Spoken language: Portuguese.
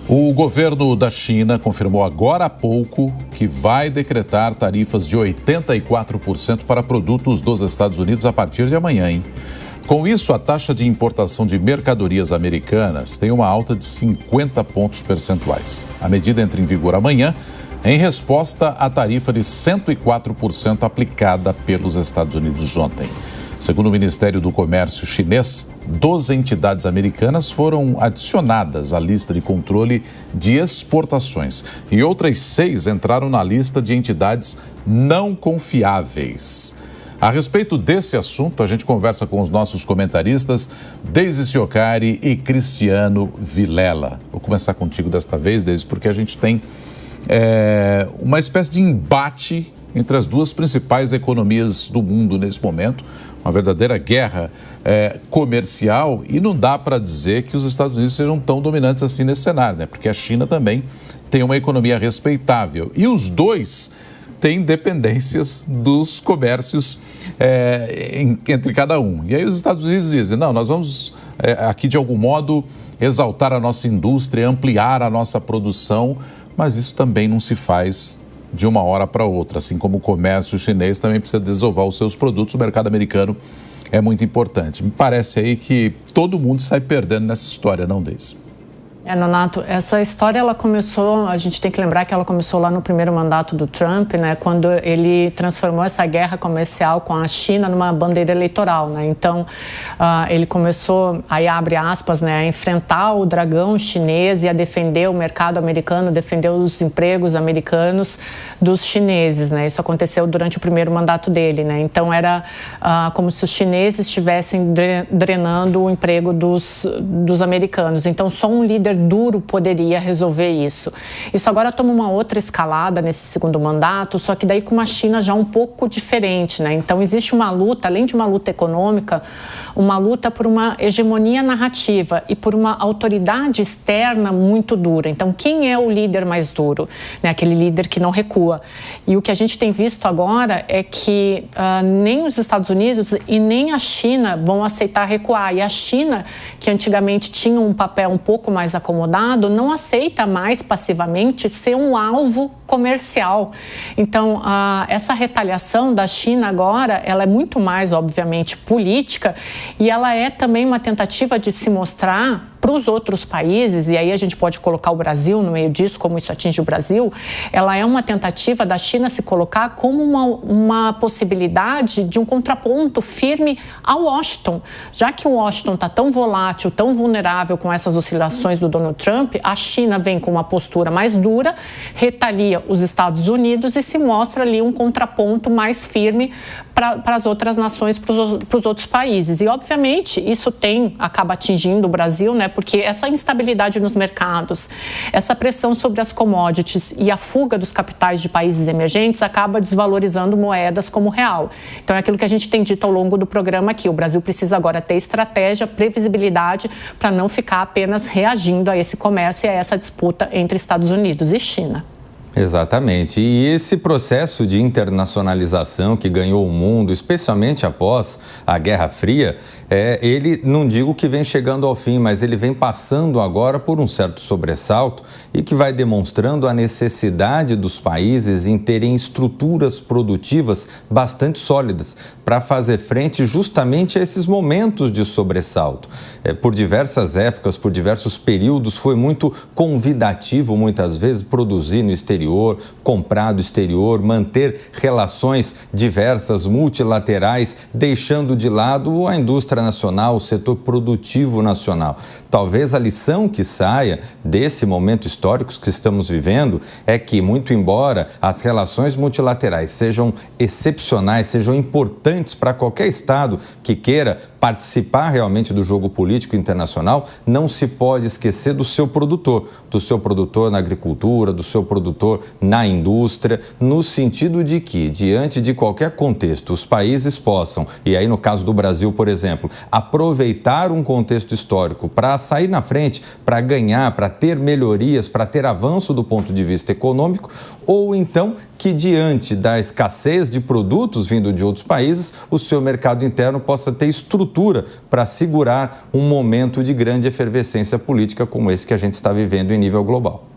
O governo da China confirmou agora há pouco que vai decretar tarifas de 84% para produtos dos Estados Unidos a partir de amanhã, hein? Com isso, a taxa de importação de mercadorias americanas tem uma alta de 50 pontos percentuais. A medida entra em vigor amanhã, em resposta à tarifa de 104% aplicada pelos Estados Unidos ontem. Segundo o Ministério do Comércio chinês, 12 entidades americanas foram adicionadas à lista de controle de exportações e outras 6 entraram na lista de entidades não confiáveis. A respeito desse assunto, a gente conversa com os nossos comentaristas Deise Ciocari e Cristiano Vilela. Vou começar contigo desta vez, Deise, porque a gente tem uma espécie de embate entre as duas principais economias do mundo nesse momento, uma verdadeira guerra comercial, e não dá para dizer que os Estados Unidos sejam tão dominantes assim nesse cenário, né? Porque a China também tem uma economia respeitável e os dois têm dependências dos comércios entre cada um. E aí os Estados Unidos dizem, não, nós vamos aqui de algum modo exaltar a nossa indústria, ampliar a nossa produção, mas isso também não se faz de uma hora para outra, assim como o comércio chinês também precisa desovar os seus produtos, o mercado americano é muito importante. Me parece aí que todo mundo sai perdendo nessa história, não, Deise? Nonato, essa história ela começou, a gente tem que lembrar que ela começou lá no primeiro mandato do Trump, né, quando ele transformou essa guerra comercial com a China numa bandeira eleitoral, né? Então, ele começou, aí abre aspas, né, a enfrentar o dragão chinês e a defender o mercado americano, defender os empregos americanos dos chineses, né? Isso aconteceu durante o primeiro mandato dele, né? Então, era como se os chineses estivessem drenando o emprego dos americanos. Então, só um líder duro poderia resolver isso. Isso agora toma uma outra escalada nesse segundo mandato, só que daí com uma China já um pouco diferente, né? Então existe uma luta, além de uma luta econômica, uma luta por uma hegemonia narrativa e por uma autoridade externa muito dura. Então quem é o líder mais duro? Né? Aquele líder que não recua. E o que a gente tem visto agora é que nem os Estados Unidos e nem a China vão aceitar recuar. E a China, que antigamente tinha um papel um pouco mais acomodado, não aceita mais passivamente ser um alvo comercial. Então, essa retaliação da China agora, ela é muito mais, obviamente, política e ela é também uma tentativa de se mostrar para os outros países, e aí a gente pode colocar o Brasil no meio disso, como isso atinge o Brasil, ela é uma tentativa da China se colocar como uma possibilidade de um contraponto firme a Washington. Já que o Washington está tão volátil, tão vulnerável com essas oscilações do Donald Trump, a China vem com uma postura mais dura, retalia os Estados Unidos e se mostra ali um contraponto mais firme para as outras nações, para os outros países. E, obviamente, isso acaba atingindo o Brasil, né? Porque essa instabilidade nos mercados, essa pressão sobre as commodities e a fuga dos capitais de países emergentes acaba desvalorizando moedas como o real. Então, é aquilo que a gente tem dito ao longo do programa aqui. O Brasil precisa agora ter estratégia, previsibilidade, para não ficar apenas reagindo a esse comércio e a essa disputa entre Estados Unidos e China. Exatamente. E esse processo de internacionalização que ganhou o mundo, especialmente após a Guerra Fria, ele, não digo que vem chegando ao fim, mas ele vem passando agora por um certo sobressalto e que vai demonstrando a necessidade dos países em terem estruturas produtivas bastante sólidas para fazer frente justamente a esses momentos de sobressalto. Por diversas épocas, por diversos períodos, foi muito convidativo, muitas vezes, produzir no exterior, comprar do exterior, manter relações diversas, multilaterais, deixando de lado a indústria nacional, o setor produtivo nacional. Talvez a lição que saia desse momento histórico que estamos vivendo é que, muito embora as relações multilaterais sejam excepcionais, sejam importantes para qualquer Estado que queira participar realmente do jogo político internacional, não se pode esquecer do seu produtor na agricultura, do seu produtor na indústria, no sentido de que, diante de qualquer contexto, os países possam, e aí no caso do Brasil, por exemplo, exemplo, aproveitar um contexto histórico para sair na frente, para ganhar, para ter melhorias, para ter avanço do ponto de vista econômico, ou então que diante da escassez de produtos vindo de outros países, o seu mercado interno possa ter estrutura para segurar um momento de grande efervescência política como esse que a gente está vivendo em nível global.